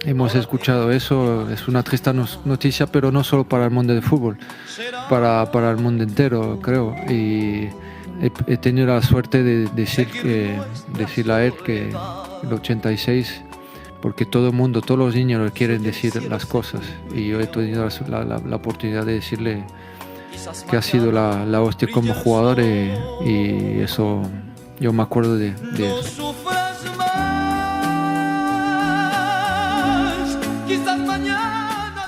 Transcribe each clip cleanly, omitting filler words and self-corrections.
hemos escuchado eso, es una triste noticia, pero no solo para el mundo del fútbol, para el mundo entero, creo. Y he tenido la suerte de decirle a él que el 86, porque todo el mundo, todos los niños le quieren decir las cosas, y yo he tenido la oportunidad de decirle que ha sido la hostia como jugador, y eso, yo me acuerdo de eso.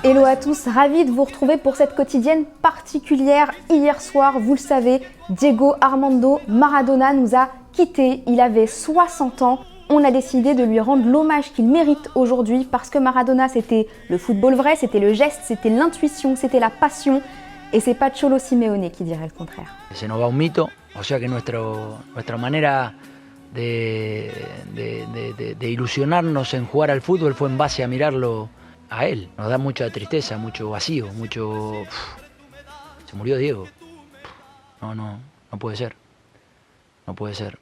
Hello à tous, ravi de vous retrouver pour cette quotidienne particulière. Hier soir, vous le savez, Diego Armando Maradona nous a quittés. Il avait 60 ans. On a décidé de lui rendre l'hommage qu'il mérite aujourd'hui parce que Maradona, c'était le football vrai, c'était le geste, c'était l'intuition, c'était la passion. Et c'est pas Cholo Simeone qui dirait le contraire. Se nos va un mito, o sea que nuestra manera de ilusionarnos en jugar al fútbol fue en base a mirarlo a él. Nos da mucha tristeza, mucho vacío, mucho... Se murió Diego. No puede ser. No puede ser.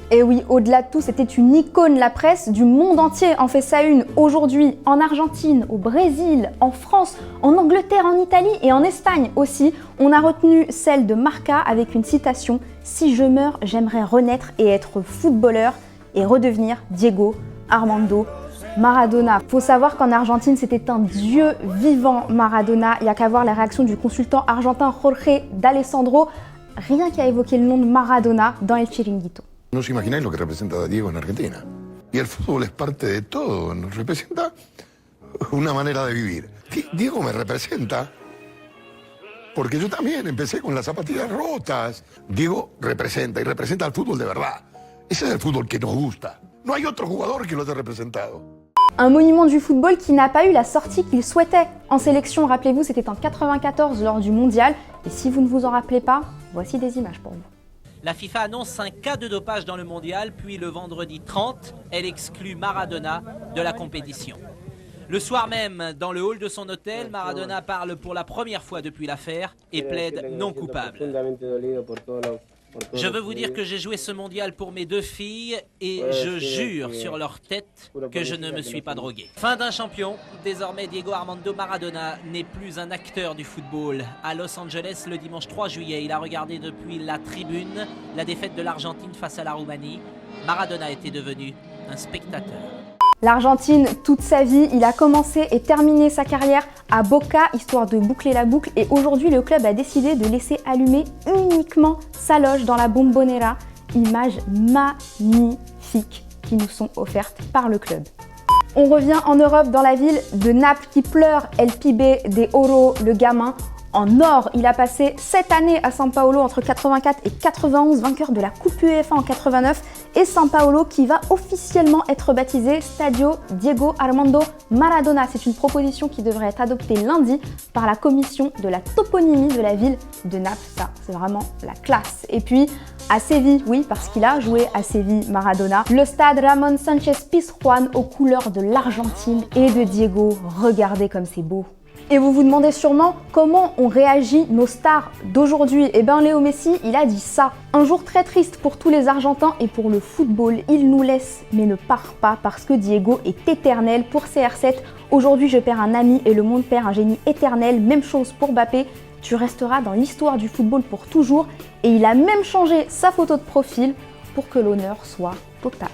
Et oui, au-delà de tout, c'était une icône. La presse du monde entier en fait sa une. Aujourd'hui, en Argentine, au Brésil, en France, en Angleterre, en Italie et en Espagne aussi, on a retenu celle de Marca avec une citation « Si je meurs, j'aimerais renaître et être footballeur et redevenir Diego Armando Maradona ». Faut savoir qu'en Argentine, c'était un dieu vivant, Maradona. Il n'y a qu'à voir la réaction du consultant argentin Jorge D'Alessandro, rien qu'à évoquer le nom de Maradona dans El Chiringuito. No os imagináis lo que representa Diego en Argentina. Y el fútbol es parte de todo, nos representa una manera de vivir. Diego me representa porque yo también empecé con las zapatillas rotas. Diego representa, y representa al fútbol de verdad. Ese es el fútbol que nos gusta. No hay otro jugador que lo haya representado. Un monument du football qui n'a pas eu la sortie qu'il souhaitait. En sélection, rappelez-vous, c'était en 94 lors du mondial. Et si vous ne vous en rappelez pas, voici des images pour vous. La FIFA annonce un cas de dopage dans le mondial, puis le vendredi 30, elle exclut Maradona de la compétition. Le soir même, dans le hall de son hôtel, Maradona parle pour la première fois depuis l'affaire et plaide non coupable. Je veux vous dire que j'ai joué ce mondial pour mes deux filles et je jure sur leur tête que je ne me suis pas drogué. Fin d'un champion, désormais Diego Armando Maradona n'est plus un acteur du football. À Los Angeles, le dimanche 3 juillet, il a regardé depuis la tribune la défaite de l'Argentine face à la Roumanie. Maradona était devenu un spectateur. L'Argentine, toute sa vie, il a commencé et terminé sa carrière à Boca, histoire de boucler la boucle. Et aujourd'hui, le club a décidé de laisser allumer uniquement sa loge dans la Bombonera. Images magnifiques qui nous sont offertes par le club. On revient en Europe, dans la ville de Naples qui pleure El Pibe de Oro, le gamin en or. Il a passé 7 années à São Paulo entre 84 et 91, vainqueur de la Coupe UEFA en 89, et São Paulo qui va officiellement être baptisé Stadio Diego Armando Maradona. C'est une proposition qui devrait être adoptée lundi par la commission de la toponymie de la ville de Naples. Ça, c'est vraiment la classe. Et puis, à Séville, oui, parce qu'il a joué à Séville, Maradona, le stade Ramón Sánchez Pizjuán aux couleurs de l'Argentine et de Diego. Regardez comme c'est beau. Et vous vous demandez sûrement comment ont réagi nos stars d'aujourd'hui. Eh bien, Léo Messi, il a dit ça. Un jour très triste pour tous les Argentins et pour le football. Il nous laisse, mais ne part pas parce que Diego est éternel. Pour CR7, aujourd'hui je perds un ami et le monde perd un génie éternel. Même chose pour Mbappé. Tu resteras dans l'histoire du football pour toujours. Et il a même changé sa photo de profil pour que l'honneur soit total.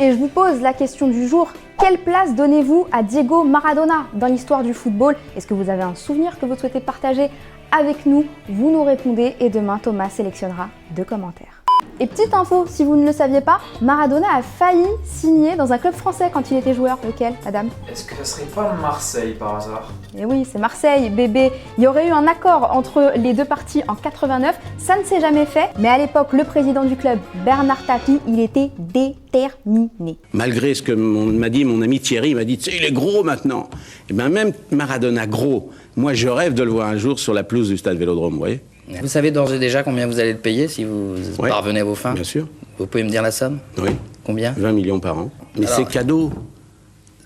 Et je vous pose la question du jour. Quelle place donnez-vous à Diego Maradona dans l'histoire du football? Est-ce que vous avez un souvenir que vous souhaitez partager avec nous? Vous nous répondez et demain Thomas sélectionnera 2 commentaires. Et petite info, si vous ne le saviez pas, Maradona a failli signer dans un club français quand il était joueur. Lequel, madame? Est-ce que ça serait pas Marseille par hasard? Eh oui, c'est Marseille, bébé. Il y aurait eu un accord entre les deux parties en 89, ça ne s'est jamais fait, mais à l'époque, le président du club, Bernard Tapie, il était déterminé. Malgré ce que m'a dit mon ami Thierry, il m'a dit, tu sais, il est gros maintenant. Et bien même Maradona gros, moi je rêve de le voir un jour sur la pelouse du stade Vélodrome, vous voyez. Vous savez d'ores et déjà combien vous allez le payer si vous parvenez à vos fins? Bien sûr. Vous pouvez me dire la somme? Oui. Combien? 20 millions par an. Mais c'est cadeau.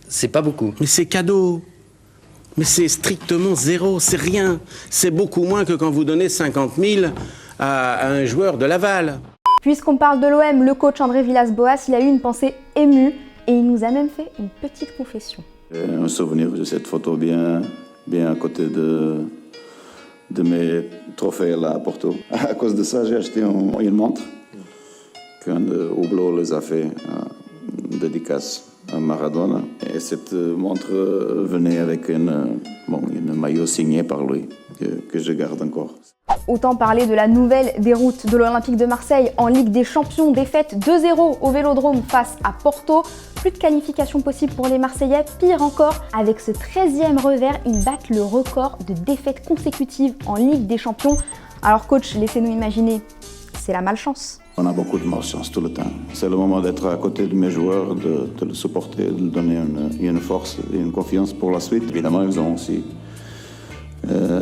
C'est pas beaucoup. Mais c'est cadeau. Mais c'est strictement zéro, c'est rien. C'est beaucoup moins que quand vous donnez 50 000 à un joueur de Laval. Puisqu'on parle de l'OM, le coach André Villas-Boas, il a eu une pensée émue et il nous a même fait une petite confession. Un souvenir de cette photo bien à côté de mes trophées là à Porto. À cause de ça, j'ai acheté une montre qu'un de Hublot les a fait dédicace à Maradona. Et cette montre venait avec une maillot signé par lui que je garde encore. Autant parler de la nouvelle déroute de l'Olympique de Marseille en Ligue des Champions, défaite 2-0 au Vélodrome face à Porto. Plus de qualification possible pour les Marseillais. Pire encore, avec ce 13e revers, ils battent le record de défaites consécutives en Ligue des Champions. Alors coach, laissez-nous imaginer, c'est la malchance. On a beaucoup de malchance tout le temps. C'est le moment d'être à côté de mes joueurs, de le supporter, de lui donner une force et une confiance pour la suite. Évidemment, ils ont aussi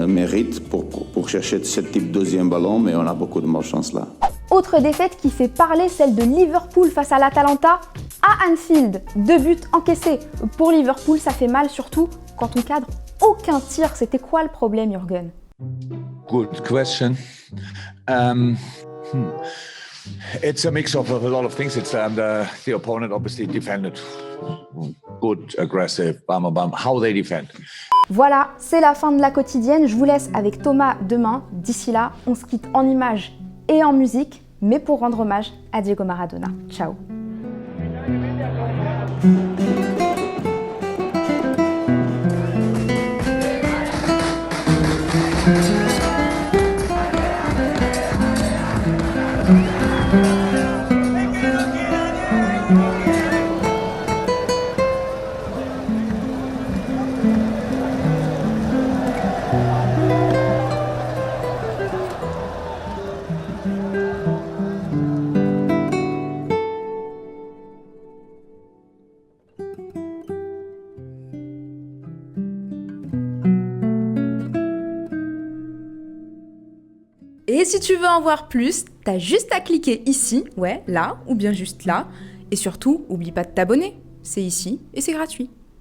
mérite pour chercher ce type de deuxième ballon, mais on a beaucoup de malchance là. Autre défaite qui fait parler, celle de Liverpool face à l'Atalanta à Anfield. 2 buts encaissés. Pour Liverpool, ça fait mal, surtout quand on cadre aucun tir. C'était quoi le problème, Jürgen? Good question. It's a mix of a lot of things. It's the opponent obviously defended good, aggressive, bam. How they defend. Voilà, c'est la fin de la quotidienne. Je vous laisse avec Thomas demain. D'ici là, on se quitte en images et en musique, mais pour rendre hommage à Diego Maradona. Ciao. Et si tu veux en voir plus, t'as juste à cliquer ici, ouais, là, ou bien juste là. Et surtout, oublie pas de t'abonner. C'est ici et c'est gratuit.